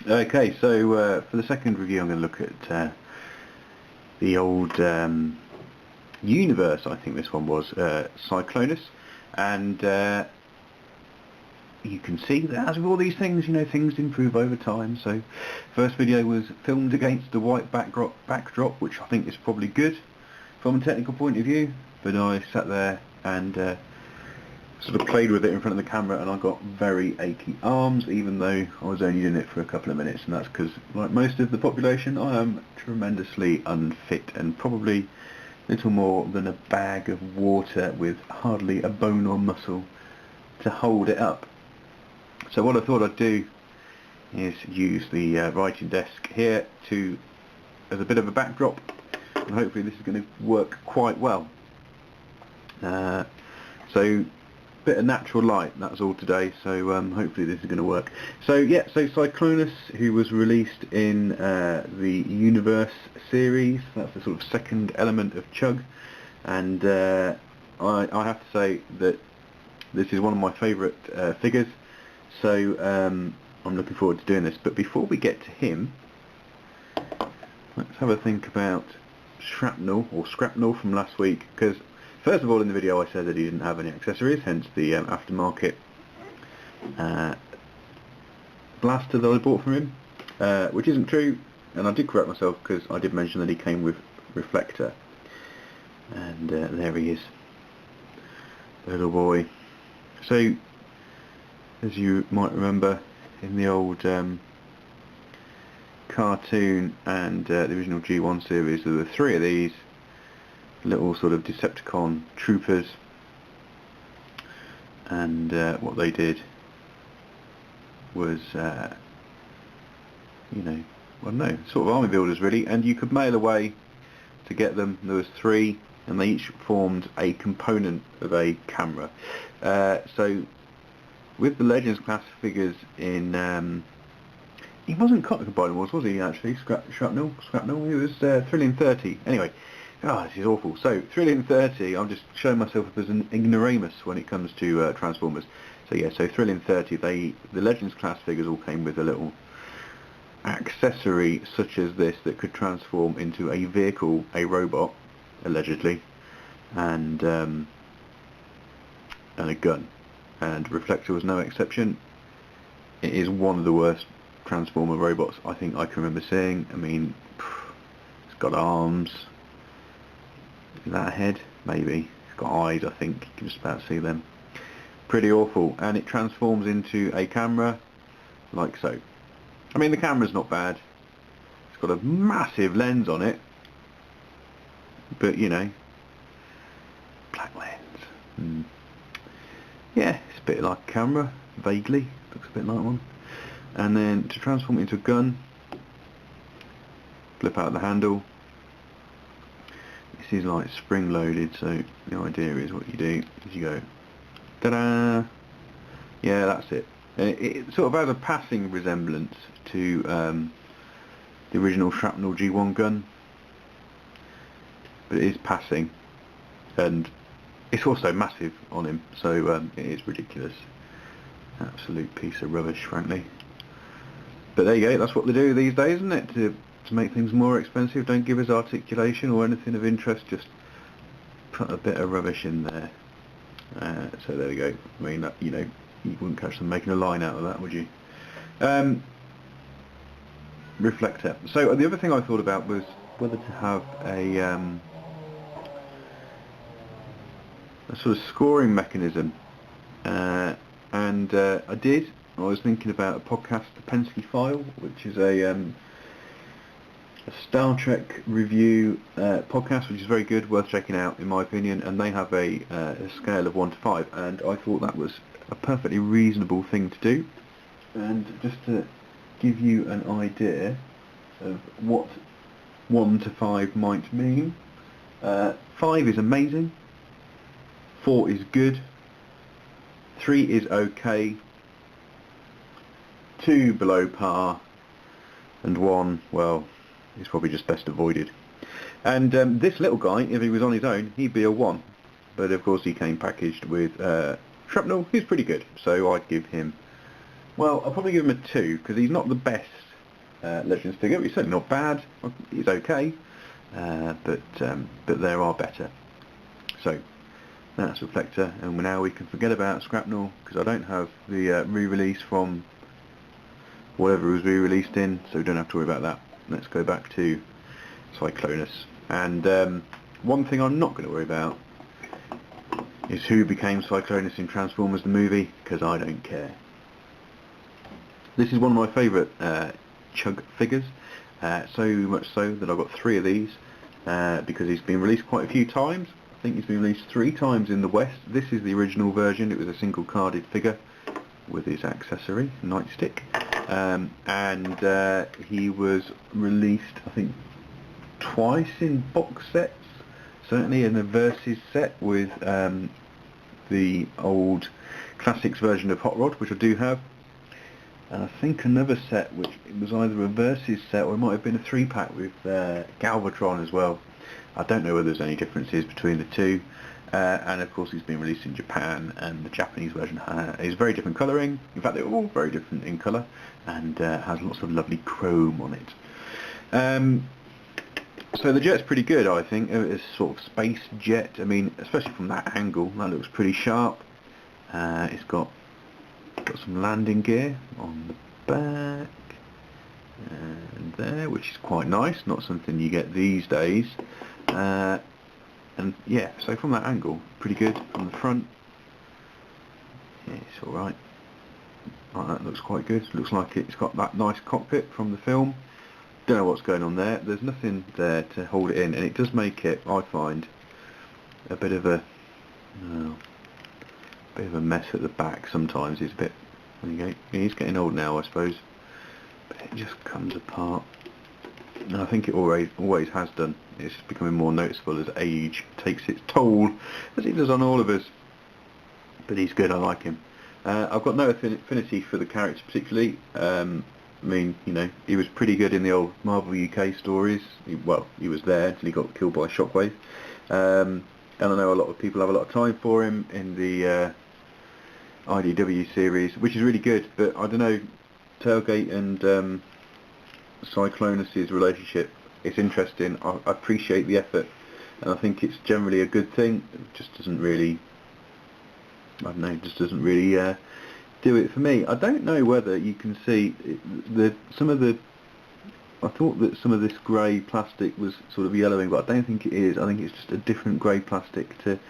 Okay, so for the second review I'm going to look at the old Universe, I think this one was, Cyclonus, and you can see that as with all these things, you know, things improve over time. So first video was filmed against the white backdrop, which I think is probably good from a technical point of view, but I sat there and sort of played with it in front of the camera and I got very achy arms, even though I was only doing it for a couple of minutes, and that's because, like most of the population, I am tremendously unfit and probably little more than a bag of water with hardly a bone or muscle to hold it up. So what I thought I'd do is use the writing desk here as a bit of a backdrop, and hopefully this is going to work quite well. So bit of natural light, that's all today, so hopefully this is going to work. So yeah, so Cyclonus, who was released in the Universe series, that's the sort of second element of Chug, and I have to say that this is one of my favourite figures, so I'm looking forward to doing this. But before we get to him, let's have a think about Shrapnel, or Scrapnel from last week, because first of all, in the video I said that he didn't have any accessories, hence the aftermarket blaster that I bought from him, which isn't true, and I did correct myself because I did mention that he came with Reflector, and there he is, little boy. So, as you might remember, in the old cartoon and the original G1 series, there were 3 of these little sort of Decepticon troopers, and what they did was, you know, I don't know, sort of army builders really, and you could mail away to get them. There was 3, and they each formed a component of a camera. So with the Legends class figures in, he wasn't Cotton Combined, was he actually? Shrapnel? He was Thrilling 30. Anyway, this is awful. So, Thrilling 30, I'm just showing myself up as an ignoramus when it comes to Transformers. So yeah, so Thrilling 30, the Legends class figures all came with a little accessory such as this that could transform into a vehicle, a robot, allegedly, and a gun. And Reflector was no exception. It is one of the worst Transformer robots I think I can remember seeing. I mean, it's got arms. Is that a head? Maybe. It's got eyes, I think. You can just about see them. Pretty awful. And it transforms into a camera, like so. I mean, the camera's not bad. It's got a massive lens on it. But, you know, black lens. Yeah, it's a bit like a camera, vaguely. Looks a bit like one. And then to transform it into a gun, flip out the handle. This is like spring loaded, so the idea is what you do is you go, ta-da! Yeah, that's it. And it sort of has a passing resemblance to the original Shrapnel G1 gun, but it is passing, and it's also massive on him, so it is ridiculous. Absolute piece of rubbish, frankly. But there you go, that's what they do these days, isn't it? To make things more expensive, don't give us articulation or anything of interest, just put a bit of rubbish in there. So there we go. I mean, you know, you wouldn't catch them making a line out of that, would you? Reflector. So the other thing I thought about was whether to have a sort of scoring mechanism, and I did. I was thinking about a podcast, The Penske File, which is a Star Trek review podcast, which is very good, worth checking out in my opinion, and they have a scale of 1 to 5, and I thought that was a perfectly reasonable thing to do. And just to give you an idea of what 1 to 5 might mean, 5 is amazing, 4 is good, 3 is okay, 2 below par, and 1, well, is probably just best avoided. And this little guy, if he was on his own, he'd be a 1, but of course he came packaged with Shrapnel. He's pretty good, so I'd give him, well, I'll probably give him a 2, because he's not the best, Legends figure. It's certainly not bad. It's okay, but there are better. So that's Reflector, and now we can forget about Scrapnel because I don't have the re-release from whatever it was re-released in, so we don't have to worry about that. Let's go back to Cyclonus. And one thing I'm not going to worry about is who became Cyclonus in Transformers the movie, because I don't care. This is one of my favourite Chug figures, so much so that I've got 3 of these, because he's been released quite a few times. I think he's been released 3 times in the West. This is the original version. It was a single carded figure with his accessory, Nightstick, and he was released, I think, twice in box sets, certainly in the Versus set with the old Classics version of Hot Rod, which I do have, and I think another set which it was either a Versus set or it might have been a 3-pack with Galvatron as well. I don't know whether there's any differences between the two, and of course he's been released in Japan, and the Japanese version is very different colouring. In fact, they're all very different in colour, and has lots of lovely chrome on it. So the jet's pretty good, I think. It's sort of space jet. I mean, especially from that angle, that looks pretty sharp. It's got some landing gear on the back and there, which is quite nice. Not something you get these days. And yeah, so from that angle, pretty good. From the front, yeah, it's all right. That looks quite good. Looks like it's got that nice cockpit from the film. Don't know what's going on there. There's nothing there to hold it in, and it does make it, I find, a bit of a mess at the back sometimes. It's a bit. He's getting old now, I suppose, but it just comes apart, and I think it always has done. It's just becoming more noticeable as age takes its toll, as it does on all of us. But he's good. I like him. I've got no affinity for the character particularly. I mean, you know, he was pretty good in the old Marvel UK stories. He was there until he got killed by Shockwave. And I know a lot of people have a lot of time for him in the IDW series, which is really good. But I don't know, Tailgate and Cyclonus' relationship, it's interesting. I appreciate the effort, and I think it's generally a good thing. It just doesn't really, I don't know, just doesn't really do it for me. I don't know whether you can see some of the. I thought that some of this grey plastic was sort of yellowing, but I don't think it is. I think it's just a different grey plastic to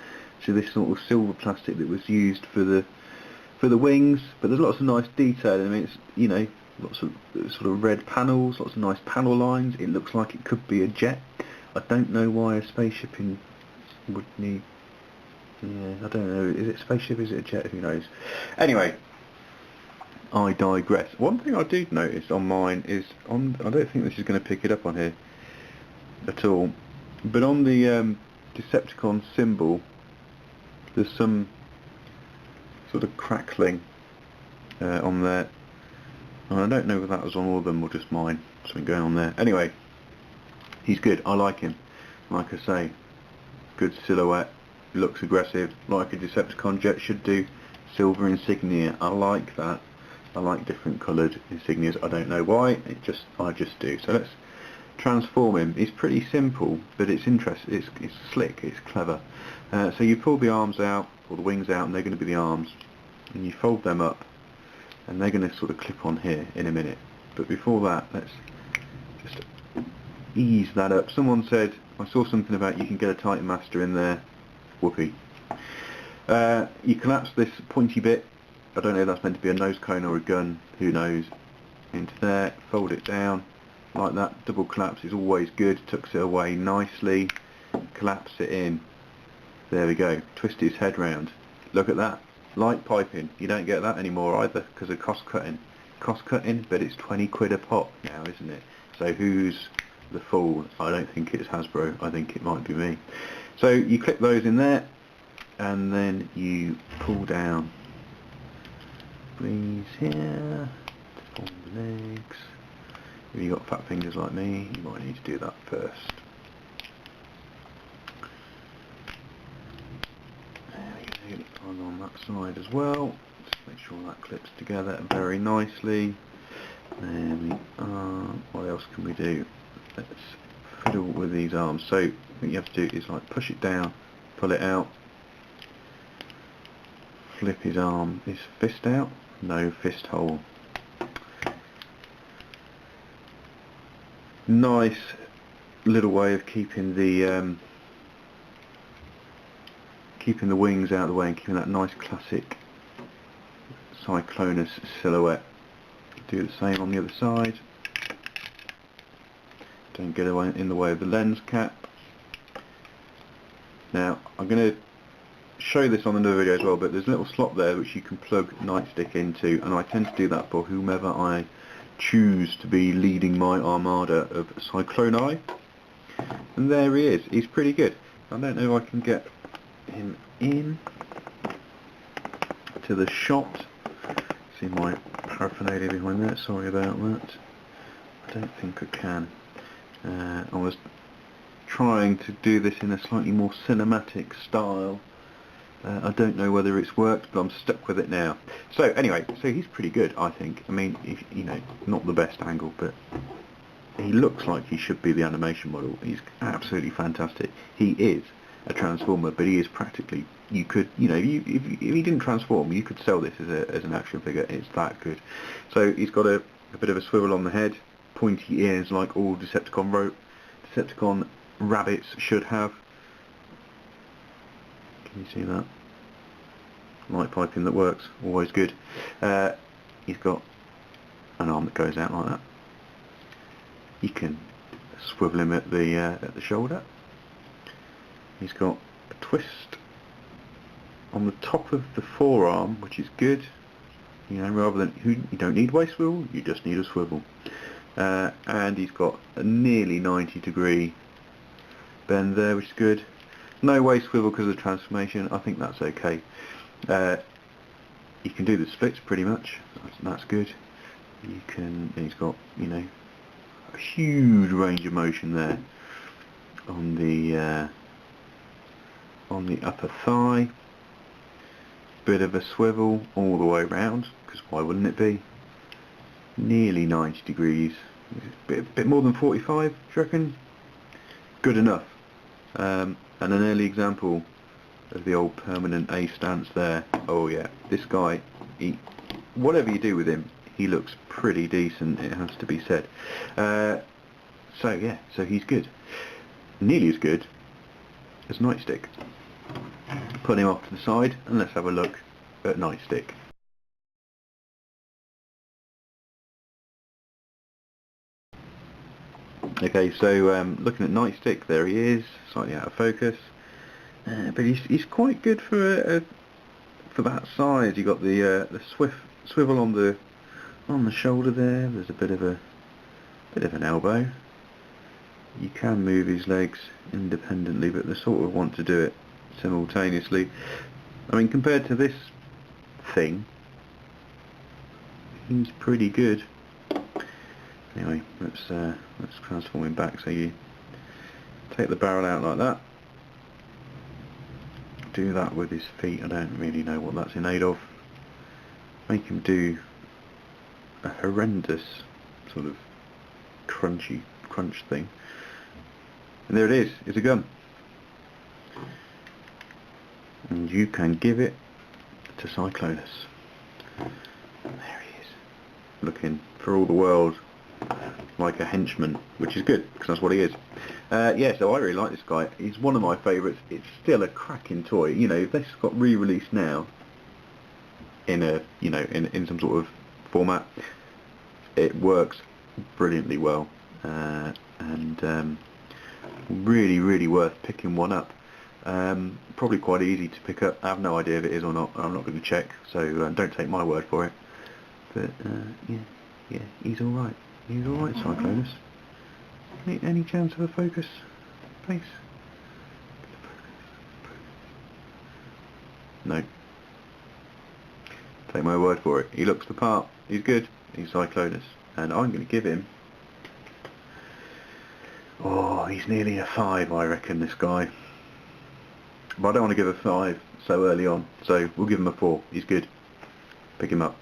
this sort of silver plastic that was used for the wings. But there's lots of nice detail. I mean, it's, you know, lots of sort of red panels, lots of nice panel lines. It looks like it could be a jet. I don't know why a spaceship would need. Yeah, I don't know. Is it a spaceship? Is it a jet? Who knows? Anyway, I digress. One thing I did notice on mine is I don't think this is going to pick it up on here at all, but on the Decepticon symbol there's some sort of crackling on there, and I don't know if that was on all of them or just mine. Something going on there. Anyway, he's good. I like him. Like I say, good silhouette, looks aggressive like a Decepticon jet should do. Silver insignia, I like that. I like different coloured insignias. I don't know why. I just do. So let's transform him. He's pretty simple, but it's interesting. It's slick. It's clever. So you pull the arms out, or the wings out, and they're going to be the arms, and you fold them up, and they're going to sort of clip on here in a minute. But before that, let's just ease that up. Someone said, I saw something about you can get a Targetmaster in there. Whoopee. You collapse this pointy bit. I don't know if that's meant to be a nose cone or a gun, who knows, into there, fold it down like that. Double collapse is always good, tucks it away nicely, collapse it in, there we go, twist his head round. Look at that, light piping. You don't get that anymore either because of cost cutting, but it's 20 quid a pop now, isn't it? So who's the fool? I don't think it's Hasbro, I think it might be me. So you clip those in there, and then you pull down these here to form the legs. If you've got fat fingers like me, you might need to do that first. There we go, and on that side as well. Just make sure that clips together very nicely. There we are. What else can we do? Let's fiddle with these arms. So what you have to do is like push it down, pull it out, flip his arm, his fist out, no fist hole. Nice little way of keeping the wings out of the way and keeping that nice classic Cyclonus silhouette. Do the same on the other side. Don't get in the way of the lens cap. Now I'm going to show this on another video as well, but there's a little slot there which you can plug Nightstick into, and I tend to do that for whomever I choose to be leading my armada of Cycloni. And there he is. He's pretty good. I don't know if I can get him in to the shot. See my paraphernalia behind there. Sorry about that. I don't think I can. I was trying to do this in a slightly more cinematic style. I don't know whether it's worked, but I'm stuck with it now. So anyway, so he's pretty good, I think. I mean, you know, not the best angle, but he looks like he should be the animation model. He's absolutely fantastic. He is a transformer, but he is practically, you could, you know, if he didn't transform, you could sell this as an action figure. It's that good. So he's got a bit of a swivel on the head, pointy ears like all Decepticon rabbits should have. Can you see that? Light piping that works, always good. He's got an arm that goes out like that. You can swivel him at the shoulder. He's got a twist on the top of the forearm, which is good. You know, rather than you don't need waist swivel, you just need a swivel. And he's got a nearly 90-degree bend there, which is good. No waist swivel because of the transformation. I think that's okay. You can do the splits pretty much. That's good. You can. He's got, you know, a huge range of motion there on the upper thigh. Bit of a swivel all the way around, because why wouldn't it be? Nearly 90 degrees. Bit more than 45, do you reckon? Good enough. And an early example of the old permanent A stance there. Oh yeah, this guy, whatever you do with him, he looks pretty decent, it has to be said. So yeah, so he's good. Nearly as good as Nightstick. Put him off to the side and let's have a look at Nightstick. Okay, so looking at Nightstick, there he is, slightly out of focus, but he's quite good for that size. You got the swivel on the shoulder there. There's a bit of an elbow. You can move his legs independently, but they sort of want to do it simultaneously. I mean, compared to this thing, he's pretty good. Anyway, let's transform him back. So you take the barrel out like that. Do that with his feet. I don't really know what that's in aid of. Make him do a horrendous sort of crunch thing. And there it is. It's a gun. And you can give it to Cyclonus. There he is. Looking for all the world like a henchman, which is good because that's what he is. Yeah, so I really like this guy. He's one of my favourites. It's still a cracking toy. You know, if this got re-released now in a, you know, in some sort of format, it works brilliantly well, and really worth picking one up. Probably quite easy to pick up. I have no idea if it is or not. I'm not going to check, so don't take my word for it. But yeah, he's all right. He's alright, Cyclonus. Any chance of a focus, please? No. Take my word for it. He looks the part. He's good. He's Cyclonus. And I'm going to give him... Oh, he's nearly a 5, I reckon, this guy. But I don't want to give a 5 so early on. So we'll give him a 4. He's good. Pick him up.